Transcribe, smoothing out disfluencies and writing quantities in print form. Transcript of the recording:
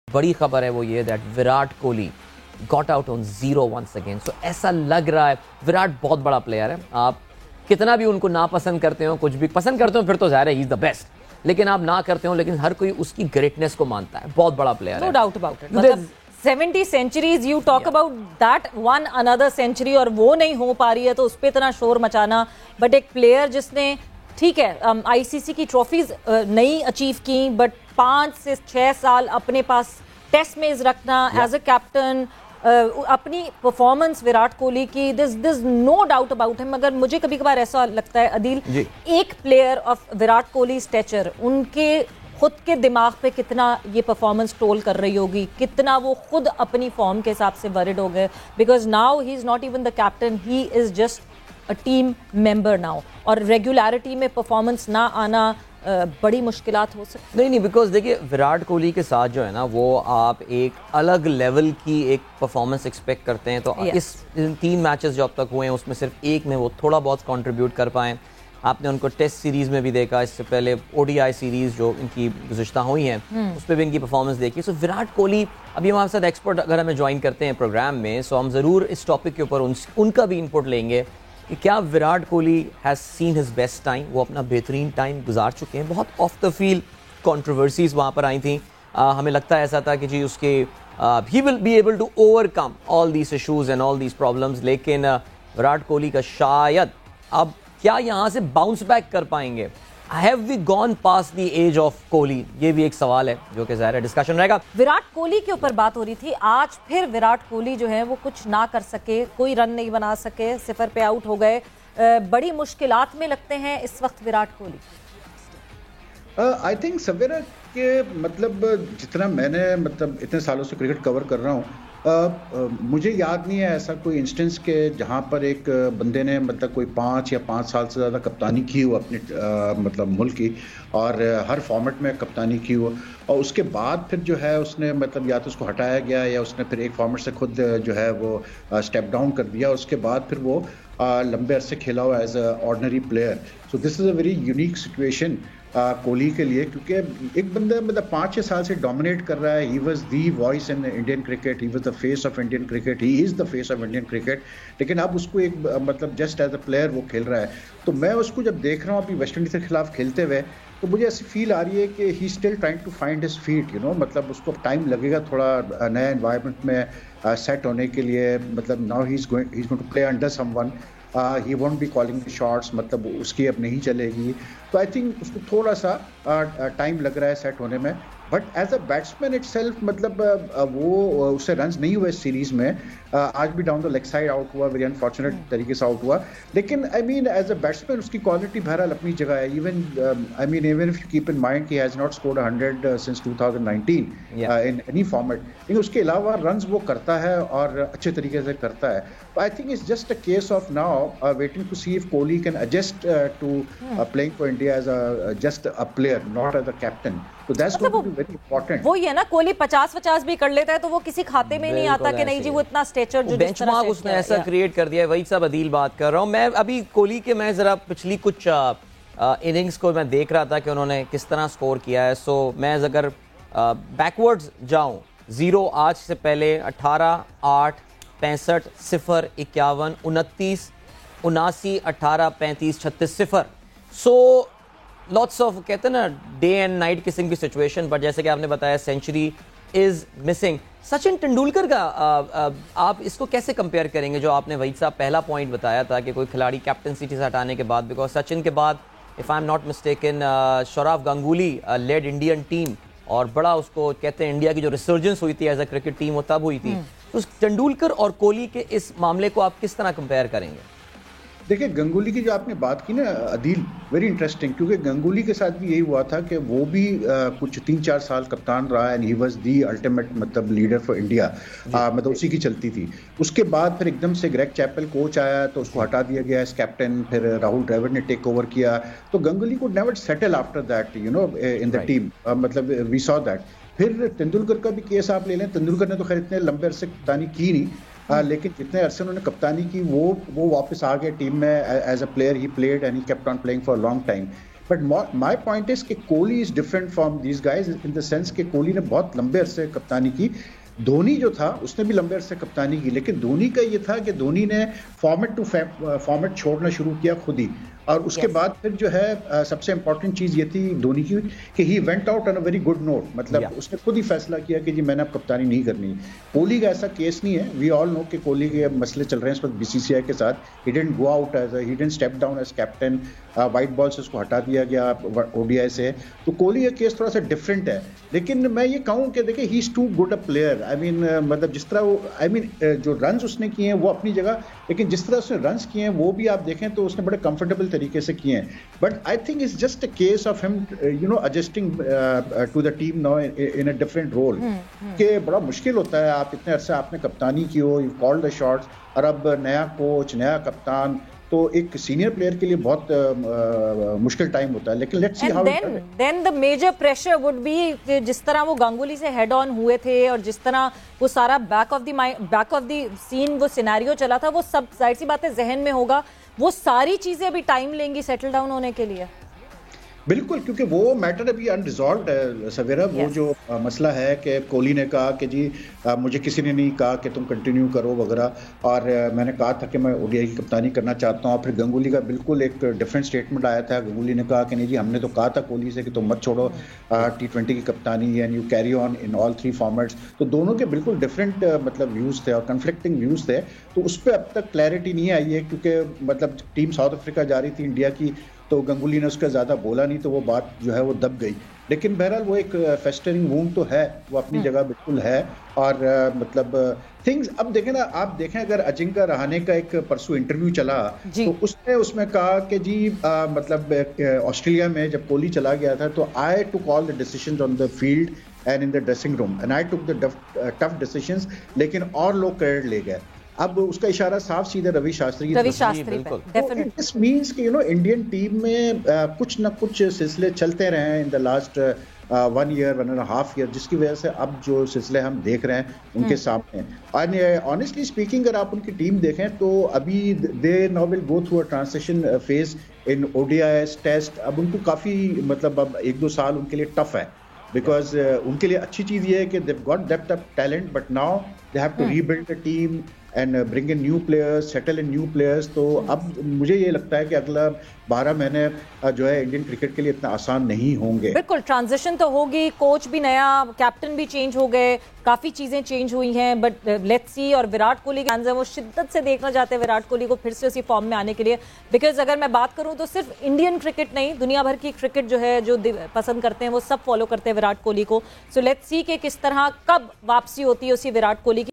बड़ी खबर है वो ये that Virat Kohli got out on 0 once again. सो ऐसा लग रहा है, विराट बहुत बड़ा प्लेयर है, आप कितना भी उनको ना पसंद करते हो, कुछ भी पसंद करते हो फिर तो ज़ाहिर है ही इज द बेस्ट, लेकिन आप ना करते हो लेकिन हर कोई उसकी ग्रेटनेस को मानता है, बहुत बड़ा प्लेयर है, नो डाउट अबाउट इट। मतलब 70 centuries, you talk about that one another century और वो नहीं हो पा रही है तो उस पर इतना शोर मचाना। बट एक प्लेयर जिसने, ठीक है आईसीसी की ट्रॉफीज नहीं अचीव की, बट 5 से 6 साल अपने पास टेस्ट मेज रखना एज अ कैप्टन, अपनी परफॉर्मेंस विराट कोहली की, this no doubt about him. मगर मुझे कभी कभार ऐसा लगता है अदील, एक player of Virat Kohli stature, उनके खुद के दिमाग पे कितना ये परफॉर्मेंस टोल कर रही होगी, कितना वो खुद अपनी फॉर्म के हिसाब से वरिड हो गए, because now he is not even the captain, he is just a team member now. और रेगुलरिटी में परफॉर्मेंस ना आना बड़ी मुश्किलात हो सकती। नहीं, बिकॉज देखिए विराट कोहली के साथ जो है ना, वो आप एक अलग लेवल की एक परफॉर्मेंस एक्सपेक्ट करते हैं। तो इस 3 मैचेस जो अब तक हुए हैं उसमें सिर्फ एक में वो थोड़ा बहुत कंट्रीब्यूट कर पाए। आपने उनको टेस्ट सीरीज में भी देखा, इससे पहले ओडीआई सीरीज जो इनकी गुज़िश्ता हुई हैं उस पर भी इनकी परफॉर्मेंस देखी। सो विराट कोहली, अभी हमारे साथ एक्सपर्ट अगर हमें ज्वाइन करते हैं प्रोग्राम में, सो हम ज़रूर इस टॉपिक के ऊपर उनका भी इनपुट लेंगे कि क्या Virat Kohli has seen his best time, वो अपना बेहतरीन टाइम गुजार चुके हैं। बहुत ऑफ द फील्ड कंट्रोवर्सीज वहाँ पर आई थी, हमें लगता ऐसा था कि जी उसके he will be able to overcome all these issues and all these problems, लेकिन विराट कोहली का शायद अब क्या यहाँ से बाउंस बैक कर पाएंगे। Have we gone past the age of Kohli, ये भी एक सवाल है जो कि ज़ाहिर है डिस्कशन रहेगा। विराट कोहली के ऊपर बात हो रही थी, आज फिर विराट कोहली जो है वो कुछ ना कर सके, कोई रन नहीं बना सके, 0 पे आउट हो गए, बड़ी मुश्किलात में लगते हैं इस वक्त विराट कोहली। आई थिंक सवेरा के मतलब जितना मैंने मतलब इतने सालों से क्रिकेट कवर कर रहा हूँ, मुझे याद नहीं है ऐसा कोई इंस्टेंस के जहाँ पर एक बंदे ने मतलब कोई 5 या 5 साल से ज़्यादा कप्तानी की हो अपने मतलब मुल्क की, और हर फॉर्मेट में कप्तानी की हो, और उसके बाद फिर जो है उसने मतलब या तो उसको हटाया गया या उसने फिर एक फॉर्मेट से खुद जो है वो स्टेप डाउन कर दिया, उसके बाद फिर वो लंबे अरसे खेला हुआ as a ordinary player. So this is a very unique situation Kohli के लिए, क्योंकि एक बंदा मतलब 5-6 साल से डोमिनेट कर रहा है। He was the voice in Indian cricket, he was the face of Indian cricket, he is the face of Indian cricket, लेकिन अब उसको एक मतलब जस्ट एज अ प्लेयर वो खेल रहा है। तो मैं उसको जब देख रहा हूँ अभी वेस्ट इंडीज़ के खिलाफ खेलते हुए, तो मुझे ऐसी फील आ रही है कि he still trying to find his feet, you know, मतलब उसको टाइम लगेगा थोड़ा नया एनवायरनमेंट में सेट होने के लिए। मतलब now he is going to play under someone, he won't be calling the shots, मतलब उसकी अब नहीं चलेगी। तो आई थिंक उसको थोड़ा सा टाइम लग रहा है सेट होने में। But as a batsman itself मतलब वो उससे रन्स नहीं हुए इस सीरीज में, आज भी down the leg side out हुआ, वेरी अनफॉर्चुनेट तरीके से आउट हुआ, लेकिन I mean as a batsman उसकी क्वालिटी बहरहाल अपनी जगह है। Even I mean even if you keep in mind he has not scored 100 since 2019 in any format, लेकिन उसके अलावा रन्स वो करता है और अच्छे तरीके से करता है। तो I think it's just a case of now waiting to see if Kohli can adjust to playing for India as a just a player, not as a captain. So that's going to be very important. वो ये ना, कोहली 50-50 भी कर लेता है तो वो किसी खाते में नहीं आता कि नहीं जी वो इतना स्टेचर जो बेंचमार्क उसने ऐसा क्रिएट कर दिया है। वही सब अदील बात कर रहा हूँ मैं अभी कोहली के। मैं जरा पिछली कुछ इनिंग्स को मैं देख रहा था कि उन्होंने किस तरह स्कोर किया है। सो मैं अगर बैकवर्ड्स जाऊँ, 0 आज से पहले 18, 8, 65, 0, 51, 29, 79, 18, 35, 36, 0। सो लॉट्स ऑफ कहते हैं ना डे एंड नाइट किसिंग की सिचुएशन, बट जैसे कि आपने बताया century is missing. Sachin Tendulkar का आप इसको कैसे कंपेयर करेंगे, जो आपने वही साहब पहला पॉइंट बताया था कि कोई खिलाड़ी कैप्टनसी से हटाने के बाद, बिकॉज सचिन के बाद if I am not mistaken Sourav Ganguly led Indian team, और बड़ा उसको कहते हैं इंडिया की जो रिसर्जेंस हुई थी एज अ क्रिकेट टीम वो तब हुई थी। तो तेंदुलकर और कोहली के इस मामले को आप किस तरह कंपेयर करेंगे? देखिए गंगुली की जो आपने बात की ना अदील, वेरी इंटरेस्टिंग, क्योंकि गंगुली के साथ भी यही हुआ था कि वो भी कुछ 3-4 साल कप्तान रहा and he was the ultimate मतलब लीडर फॉर इंडिया, मतलब उसी की चलती थी। उसके बाद फिर एकदम से ग्रेग चैपल कोच आया तो उसको हटा दिया गया एज कैप्टन, फिर राहुल द्रविड़ ने टेक ओवर किया। तो गंगुली को never settle after that, you know, in the team, मतलब वी सॉ दैट। फिर तेंदुलकर का भी केस आप ले लें, तेंदुलकर ने तो खैर इतने लंबे अरसे कप्तानी की नहीं, लेकिन जितने अरसे उन्होंने कप्तानी की वो वापस आ गए टीम में as a player, he played and he kept on playing for long time. But my point is कि Kohli is different from these guys in the sense कि कोहली ने बहुत लंबे अरसे कप्तानी की। धोनी जो था उसने भी लंबे अरसे कप्तानी की, लेकिन धोनी का ये था कि धोनी ने फॉर्मेट टू फॉर्मेट छोड़ना शुरू किया खुद ही, और उसके बाद फिर जो है सबसे इंपॉर्टेंट चीज ये थी धोनी की कि he went out on a very good note, मतलब उसने खुद ही फैसला किया कि जी मैंने अब कप्तानी नहीं करनी। कोहली का ऐसा केस नहीं है। वी ऑल नो कि कोहली के मसले चल रहे हैं इस वक्त बीसीसीआई के साथ। He didn't go out as he didn't step down as captain, white ball से उसको हटा दिया गया ओडीआई से। तो कोहली का केस थोड़ा सा डिफरेंट है, लेकिन मैं ये कहूँ कि देखिए he is too good a player. I mean मतलब जिस तरह वो जो रन्स उसने किए हैं वो अपनी जगह, लेकिन जिस तरह उसने रन्स किए हैं वो भी आप देखें तो उसने बड़े कंफर्टेबल तरीके से किए हैं। But I think it's just a case of him adjusting to the team now in a different role, कि बड़ा मुश्किल होता है। आप इतने अरसे आपने कप्तानी की हो, यू कॉल्ड द शॉट्स, और अब नया कोच नया कप्तान, तो एक सीनियर प्लेयर के लिए बहुत मुश्किल टाइम होता है। लेकिन let's see how then the major pressure would be जिस तरह वो गांगुली से हेड ऑन हुए थे और जिस तरह वो सारा बैक ऑफ द सीन वो सिनेरियो चला था, वो सब जाहिर सी बात है जहन में होगा। वो सारी चीजें अभी टाइम लेंगी सेटल डाउन होने के लिए। बिल्कुल, क्योंकि वो मैटर अभी अनरिजॉल्व्ड है सवेरा। वो जो मसला है कि कोहली ने कहा कि जी मुझे किसी ने नहीं कहा कि तुम कंटिन्यू करो वगैरह, और मैंने कहा था कि मैं ओडीआई की कप्तानी करना चाहता हूँ। फिर गंगुली का बिल्कुल एक डिफरेंट स्टेटमेंट आया था। गंगुली ने कहा कि नहीं जी हमने तो कहा था कोहली से कि तुम मत छोड़ो T20 की कप्तानी and you carry on in all 3 formats. तो दोनों के बिल्कुल डिफरेंट मतलब व्यूज़ थे और कन्फ्लिक्टिंग व्यूज़ थे। तो उस पर अब तक क्लैरिटी नहीं आई है, क्योंकि मतलब टीम साउथ अफ्रीका जा रही थी इंडिया की, तो गंगुली ने उसका ज़्यादा बोला नहीं, तो वो बात जो है वो दब गई। लेकिन बहरहाल वो एक फेस्टरिंग वूंड तो है, वो अपनी जगह बिल्कुल है। और मतलब थिंग्स अब देखें ना, आप देखें अगर अजिंक्य रहाणे का एक परसों इंटरव्यू चला तो उसने उसमें कहा कि जी मतलब ऑस्ट्रेलिया में जब कोहली चला गया था तो I took all the decisions on the field and in the dressing room and I took the tough decisions, लेकिन और लोग क्रेडिट ले गए। अब उसका इशारा साफ सीधा रवि शास्त्री पे। दिस मींस कि इंडियन टीम में कुछ ना कुछ सिलसिले चलते रहे हैं in the last 1 year 1.5 year, जिसकी वजह से अब जो सिलसिले हम देख रहे हैं उनके सामने। और ऑनेस्टली स्पीकिंग अगर आप उनकी टीम देखें तो अभी they now will go through a transition phase in ODIs test. अब उनको काफी मतलब अब 1-2 साल उनके लिए टफ है, बिकॉज उनके लिए अच्छी चीज ये है कि they've got depth of talent, but now they have to rebuild the team and bring in new players, settle in new players। तो अब मुझे ये लगता है कि अगला 12 महीने जो है इंडियन क्रिकेट के लिए इतना आसान नहीं होंगे। बिल्कुल, ट्रांजिशन तो होगी, कोच भी नया, कैप्टन भी चेंज हो गए, काफी चीजें चेंज हुई हैं, बट लेट्स सी। और विराट कोहली के फैंस हैं वो शिद्दत से देखना चाहते हैं विराट कोहली को फिर से उसी फॉर्म में आने के लिए, बिकॉज अगर मैं बात करूं तो सिर्फ इंडियन क्रिकेट नहीं, दुनिया भर की क्रिकेट जो है जो पसंद करते हैं वो सब फॉलो करते हैं विराट कोहली को। सो लेट्स सी कि किस तरह कब वापसी होती है उसी विराट कोहली की।